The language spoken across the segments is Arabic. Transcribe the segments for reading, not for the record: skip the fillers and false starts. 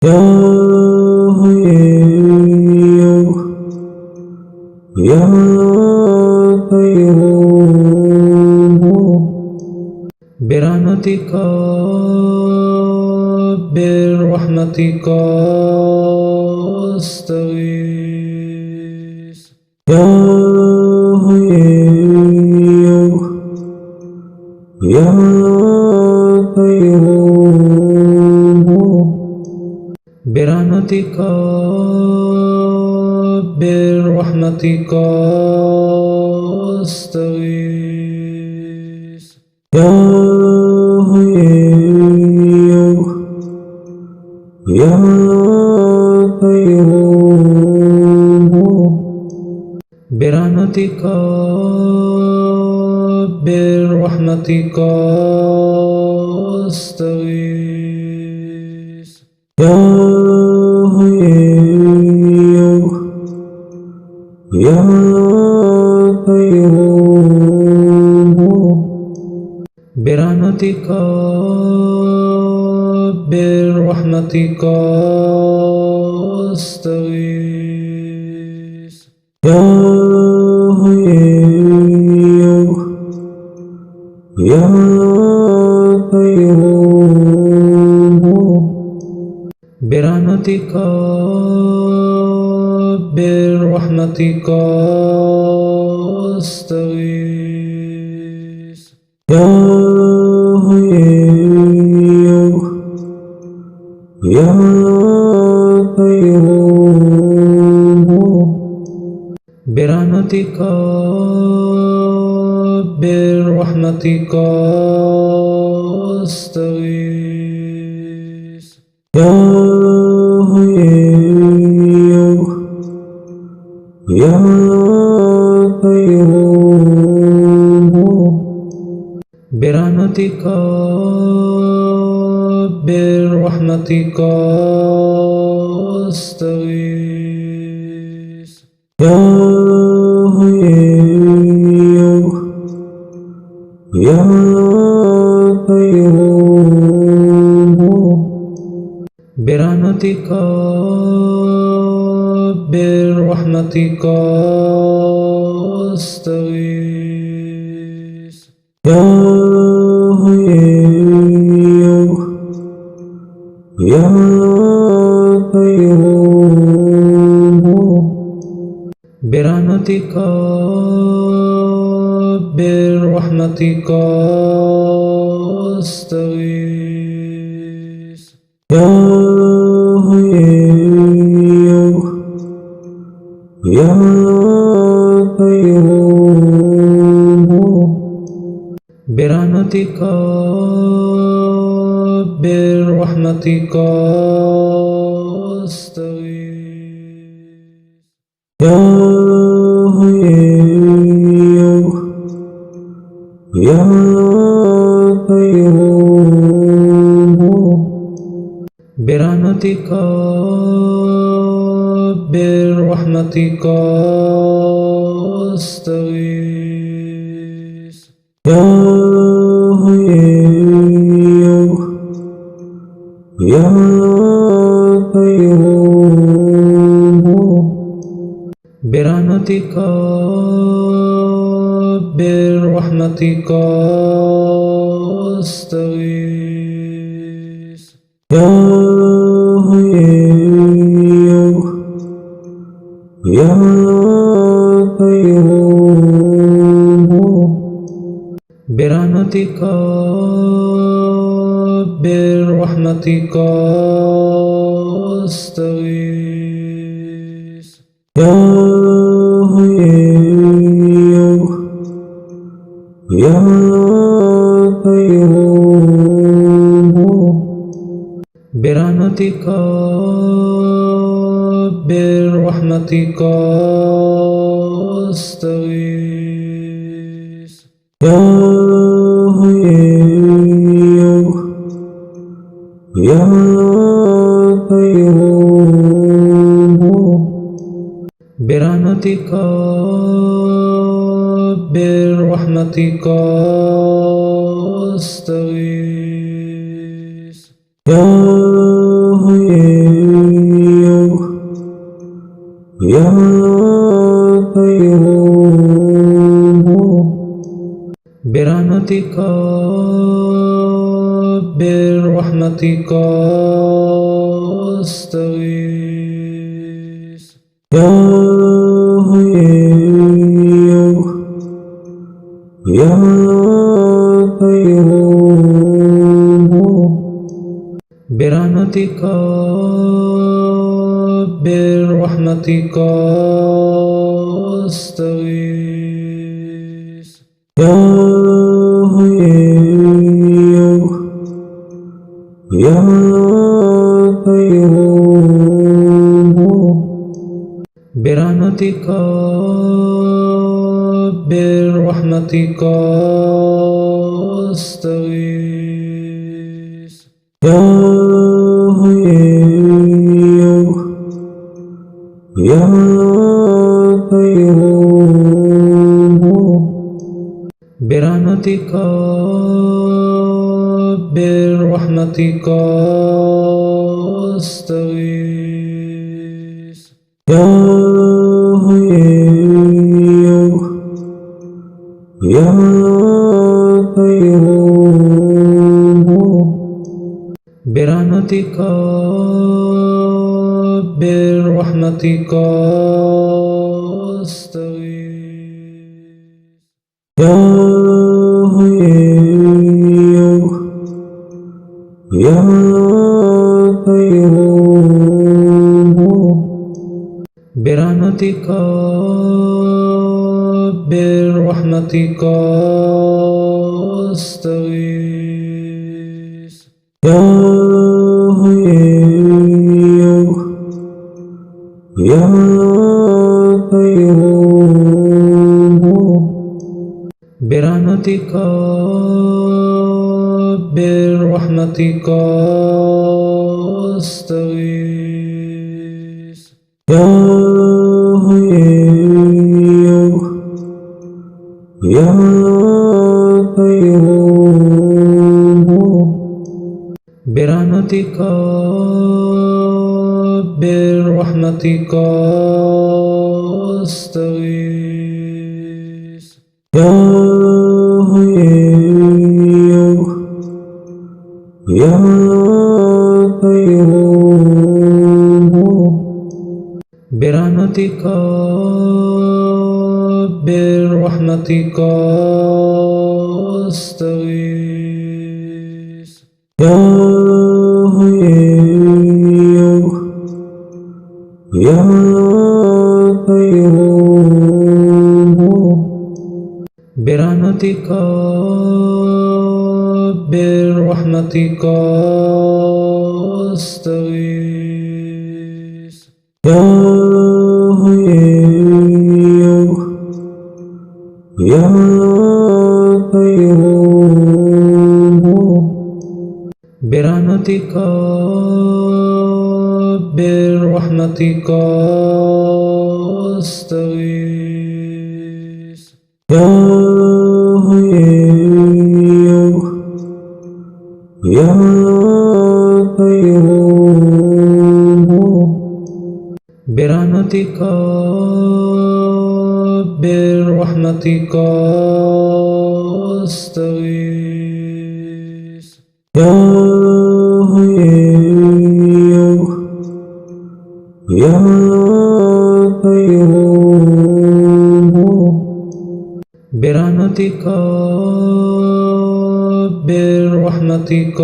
يا حي يا قيوم برحمتك برحمتك أستغيث يا حي يا قيوم برحمتك برحمتك أستغيث يا حي يا قيوم برحمتك برحمتك أستغيث يا حي يا قيوم برحمتك برحمتك أستغيث يا حي يا قيوم برحمتك برحمتك أستغيث يا حي يا قيوم برحمتك برحمتك أستغيث يا حي يا قيوم برحمتك برحمتك أستغيث يا حي يا قيوم برحمتك برحمتك أستغيث يا حي يا قيوم برحمتك برحمتك أستغيث يا حي يا قيوم برحمتك برحمتك أستغيث يا حي يا قيوم برحمتك برحمتك أستغيث يا حي يا قيوم برحمتك برحمتك أستغيث يا حي يا قيوم برحمتك برحمتك أستغيث يا حي يا قيوم برحمتك برحمتك أستغيث يا حي يا قيوم برحمتك برحمتك أستغيث يا حي برحمتك برحمتك أستغيث يا حي يا قيوم برحمتك برحمتك أستغيث يا حي يا قيوم برحمتك برحمتك أستغيث يا حي يا قيوم برحمتك برحمتك أستغيث يا حي يا قيوم برحمتك برحمتك أستغيث يا حي يا قيوم برحمتك برحمتك أستغيث يا حي يا قيوم برحمتك برحمتك أستغيث يا حي يا قيوم برحمتك برحمتك أستغيث يا حي يا قيوم برحمتك برحمتك أستغيث يا حي يا قيوم برحمتك برحمتك أستغيث يا حي يا قيوم برحمتك برحمتك أستغيث يا حي يا قيوم برحمتك برحمتك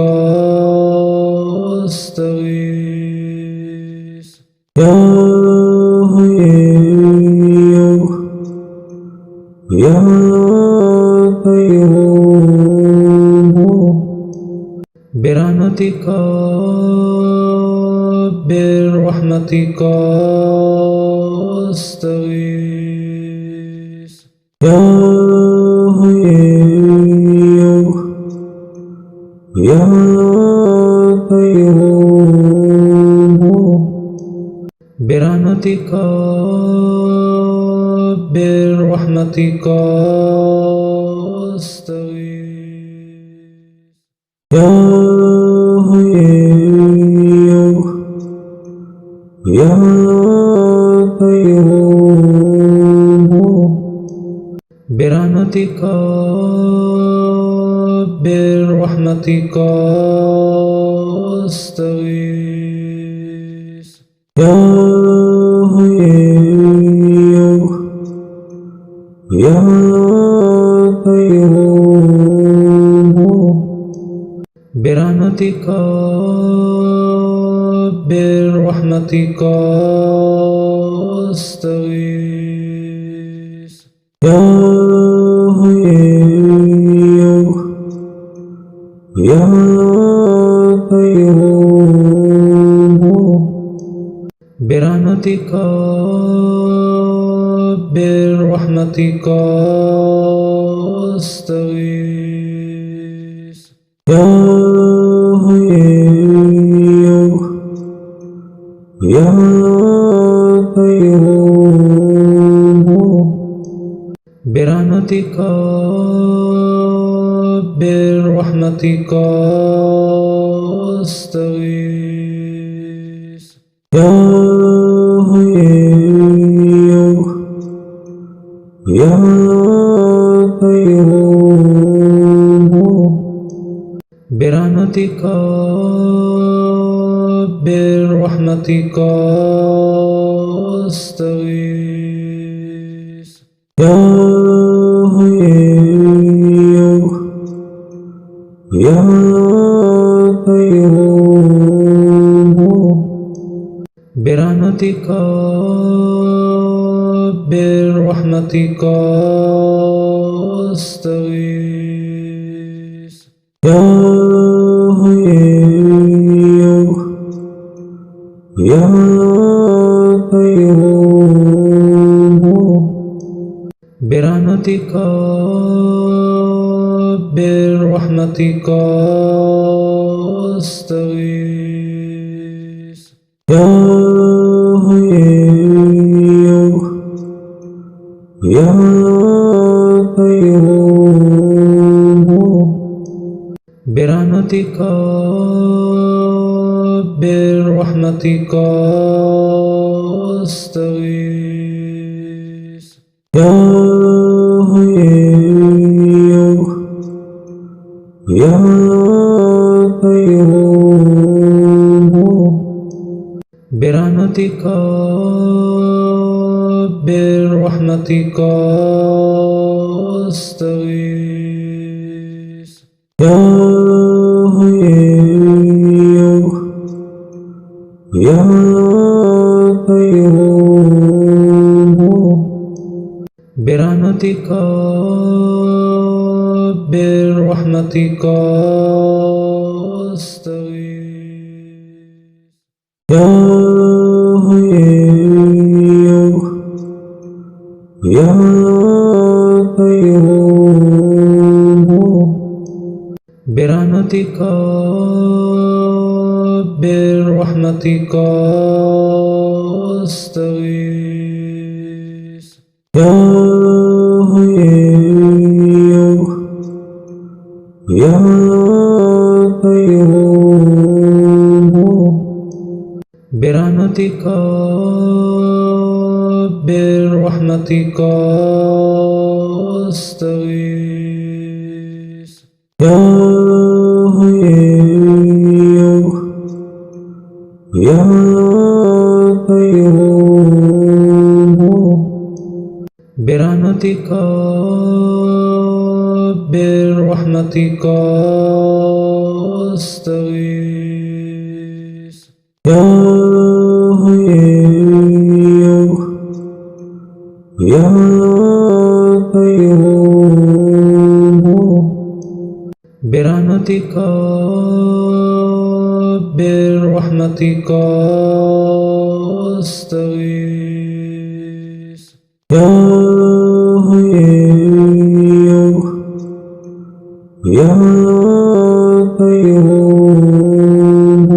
أستغيث يا حي يا قيوم برحمتك برحمتك أستغيث يا حي يا قيوم برحمتك برحمتك أستغيث يا حي يا قيوم برحمتك برحمتك أستغيث يا حي يا قيوم برحمتك برحمتك أستغيث يا حي يا قيوم برحمتك أستغيث يا حي يا قيوم برحمتك أستغيث يا حي يا قيوم برحمتك أستغيث يا حي يا قيوم برحمتك أستغيث يا حي يا قيوم برحمتك أستغيث يا حي يا قيوم برحمتك أستغيث يا حي يا قيوم برحمتك أستغيث يا حي يا قيوم برحمتك أستغيث يا حي يا قيوم برحمتك أستغيث يا حي يا قيوم برحمتك أستغيث يا حي يا قيوم برحمتك أستغيث يا حي يا قيوم برحمتك أستغيث يا حي يا قيوم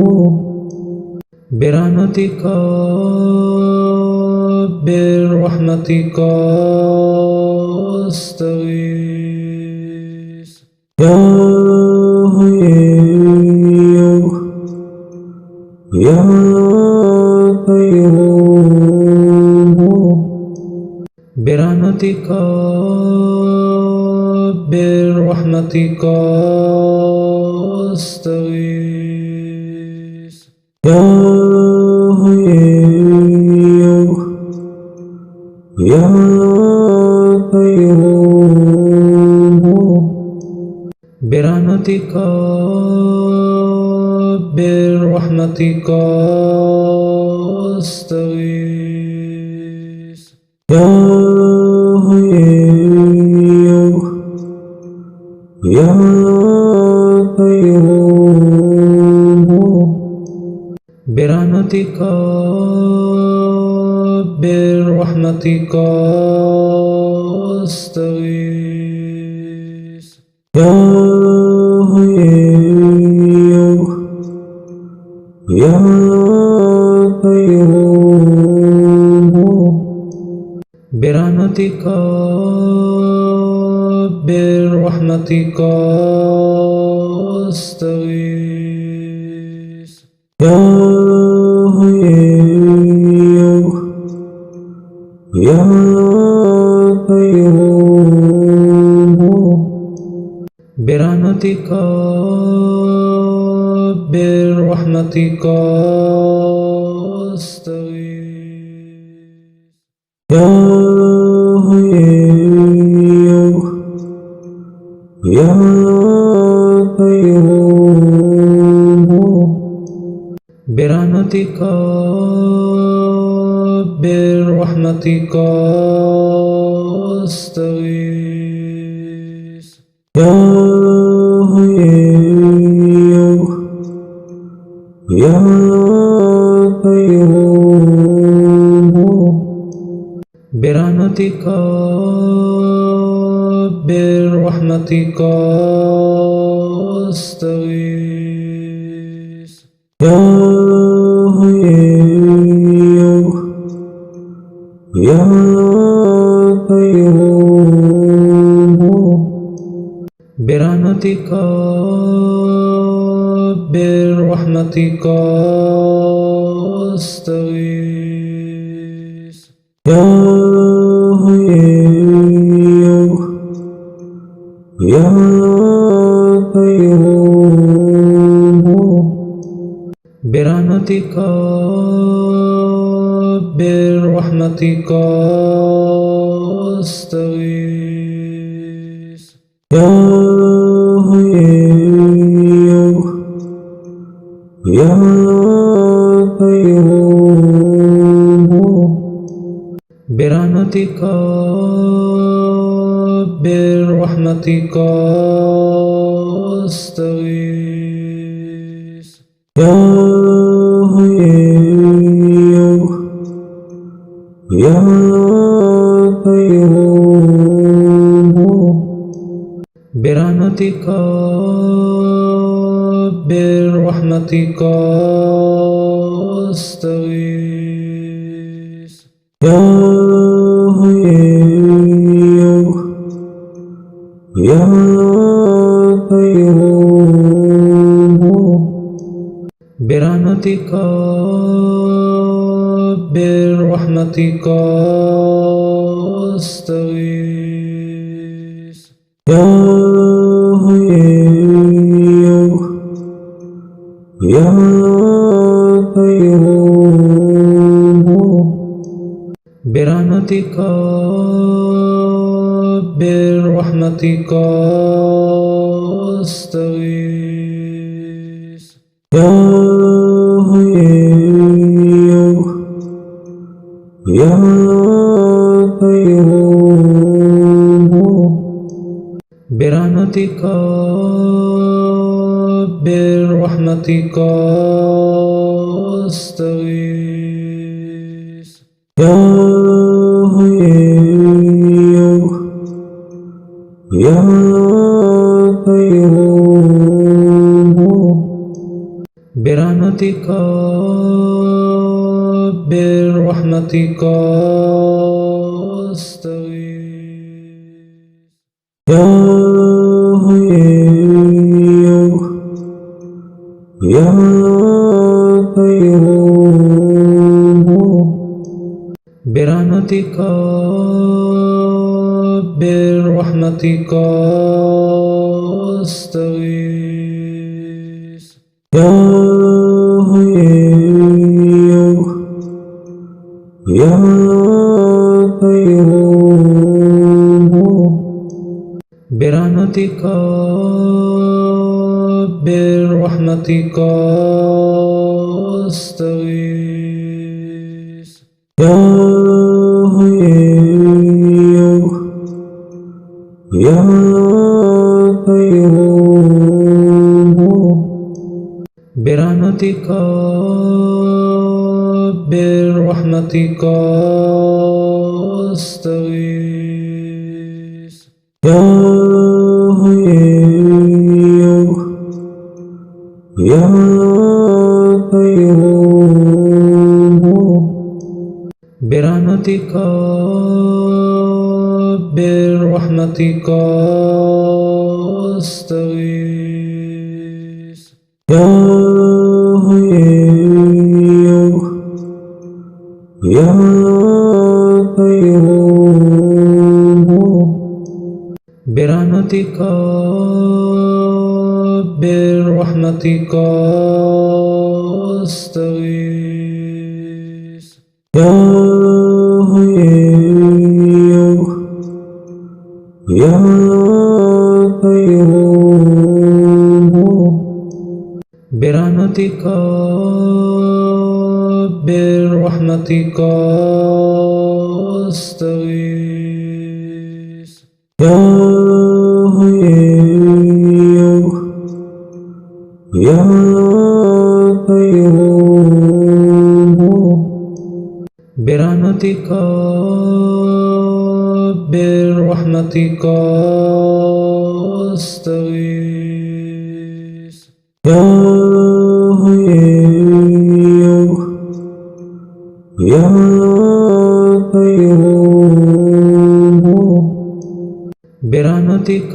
برحمتك أستغيث يا حي يا قيوم برحمتك أستغيث يا حي يا قيوم برحمتك برحمتك برحمتك أستغيث يا حي يا قيوم برحمتك برحمتك أستغيث يا حي يا قيوم برحمتك برحمتك أستغيث يا حي يا قيوم برحمتك برحمتك أستغيث يا حي يا قيوم برحمتك برحمتك أستغيث يا حي يا قيوم برحمتك برحمتك أستغيث يا حي يا قيوم برحمتك برحمتك أستغيث يا حي يا قيوم برحمتك برحمتك أستغيث يا حي يا قيوم برحمتك برحمتك أستغيث يا حي يا قيوم برحمتك برحمتك أستغيث يا حي يا قيوم برحمتك برحمتك أستغيث يا حي يا قيوم برحمتك برحمتك أستغيث يا حي يا قيوم برحمتك برحمتك أستغيث يا حي يا قيوم برحمتك برحمتك أستغيث يا حي يا قيوم برحمتك برحمتك أستغيث يا حي يا قيوم برحمتك برحمتك أستغيث يا حي يا قيوم برحمتك أستغيث يا حي يا قيوم برحمتك أستغيث يا حي يا قيوم برحمتك أستغيث يا حي يا قيوم برحمتك أستغيث يا حي يا قيوم برحمتك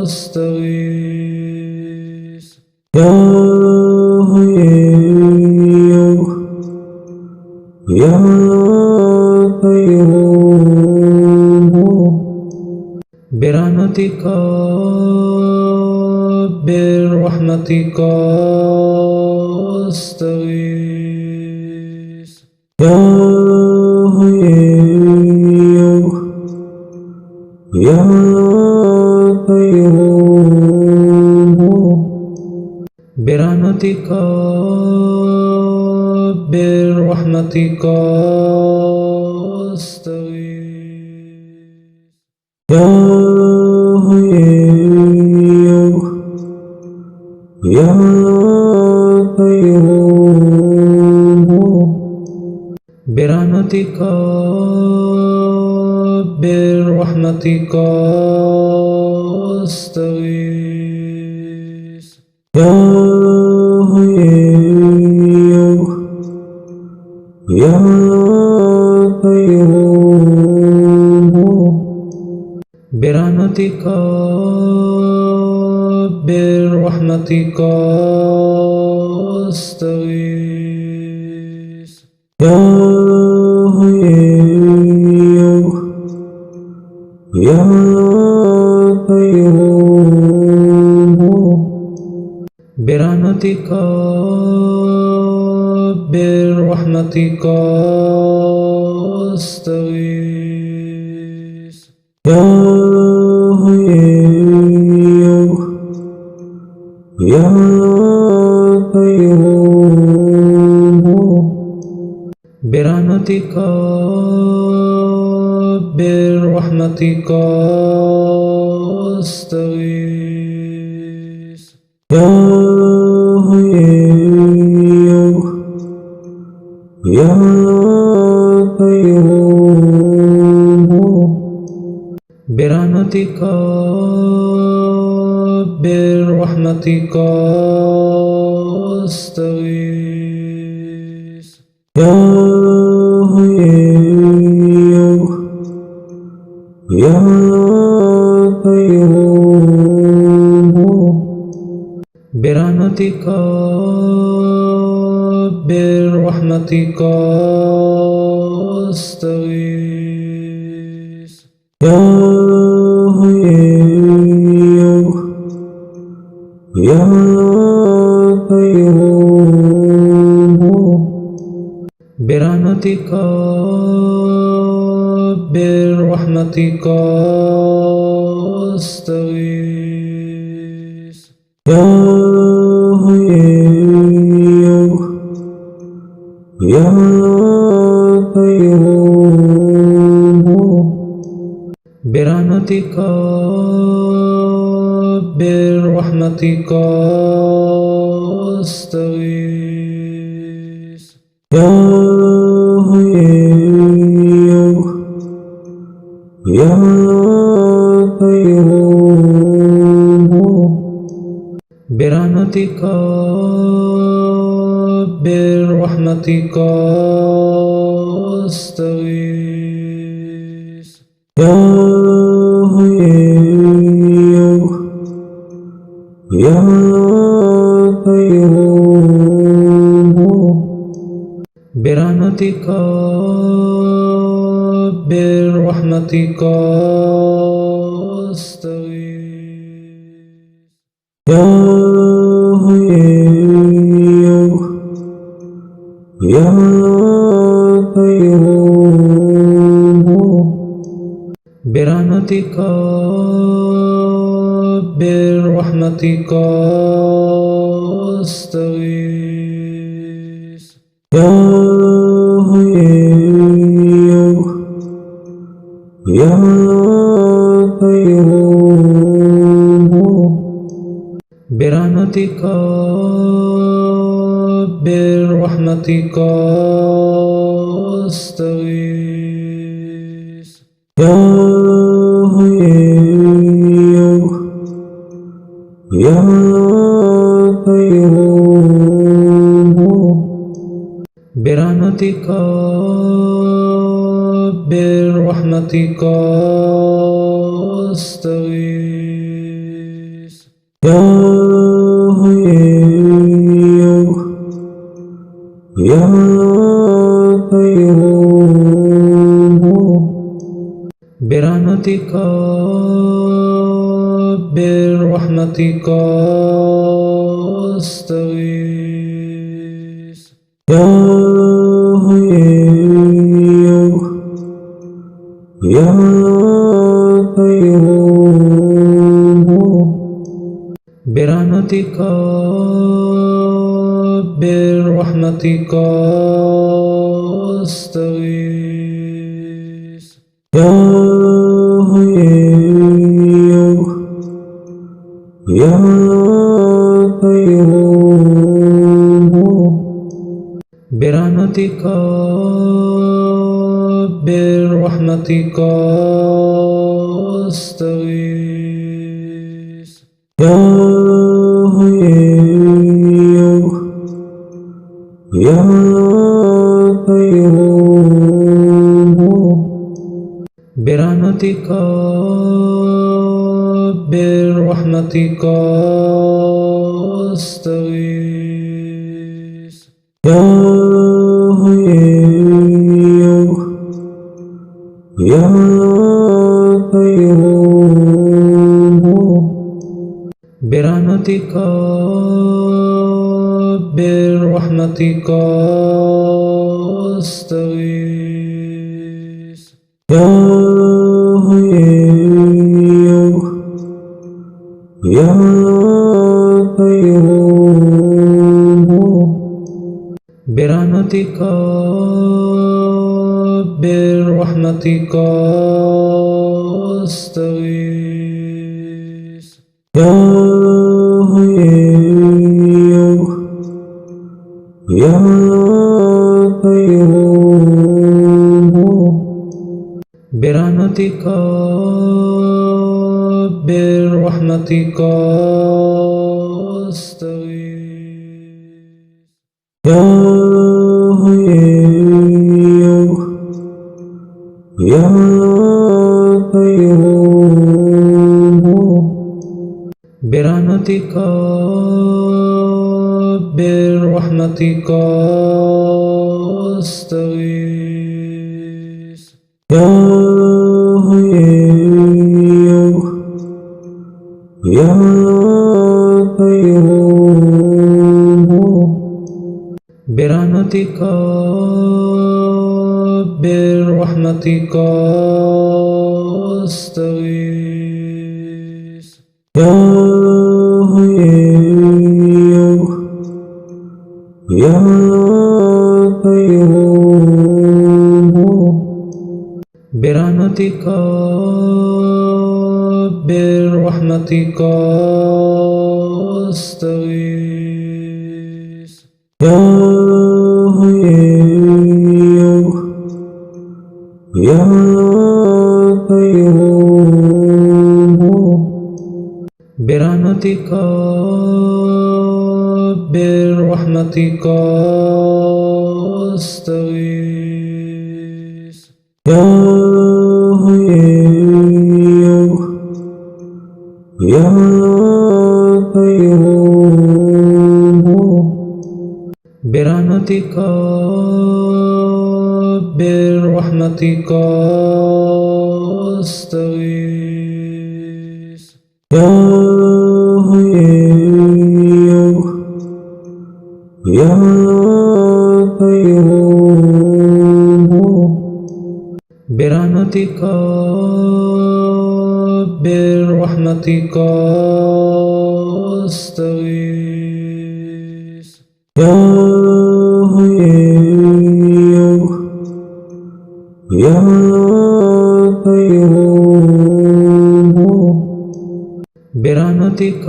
أستغيث يا حي يا قيوم برحمتك أستغيث يا حي يا قيوم برحمتك أستغيث يا حي يا قيوم برحمتك أستغيث يا حي يا قيوم برحمتك أستغيث يا حي يا قيوم برحمتك أستغيث يا حي يا قيوم برحمتك أستغيث يا حي يا قيوم برحمتك أستغيث يا حي يا قيوم برحمتك أستغيث يا حي يا قيوم برحمتك أستغيث يا حي يا قيوم برحمتك استغيث يا حي يا قيوم برحمتك استغيث يا حي يا قيوم برحمتك استغيث يا حي يا قيوم برحمتك استغيث يا حي يا قيوم برحمتك استغيث يا حي يا قيوم برحمتك استغيث يا حي يا قيوم برحمتك استغيث يا حي يا قيوم برحمتك استغيث يا حي يا قيوم برحمتك استغيث يا حي يا قيوم برحمتك استغيث يا حي يا قيوم برحمتك استغيث يا حي يا قيوم برحمتك استغيث يا حي يا قيوم برحمتك استغيث يا حي يا قيوم برحمتك استغيث يا حي يا قيوم برحمتك استغيث يا حي يا قيوم برحمتك استغيث يا حي يا قيوم برحمتك برحمتك أستغيث يا حي يا قيوم برحمتك برحمتك أستغيث يا حي يا قيوم برحمتك برحمتك أستغيث يا حي يا قيوم برحمتك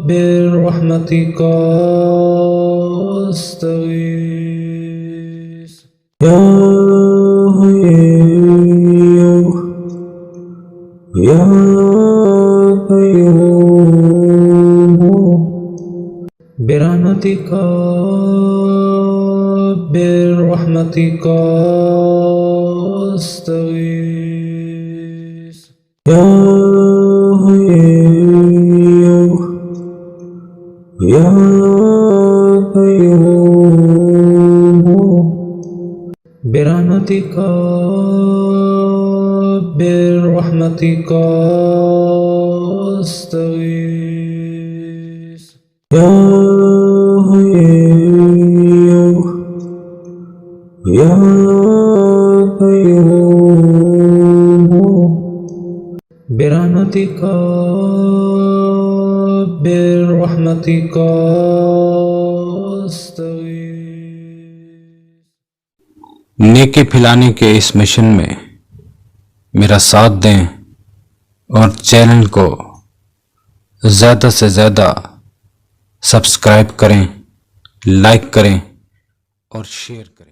برحمتك أستغيث يا حي يا قيوم برحمتك برحمتك أستغيث يا حي يا قيوم برحمتك برحمتك أستغيث يا حي يا قيوم برحمتك برحمتك أستغيث नेकी फैलाने के इस मिशन में मेरा साथ दें और चैनल को ज़्यादा से ज़्यादा सब्सक्राइब करें, लाइक करें और शेयर करें।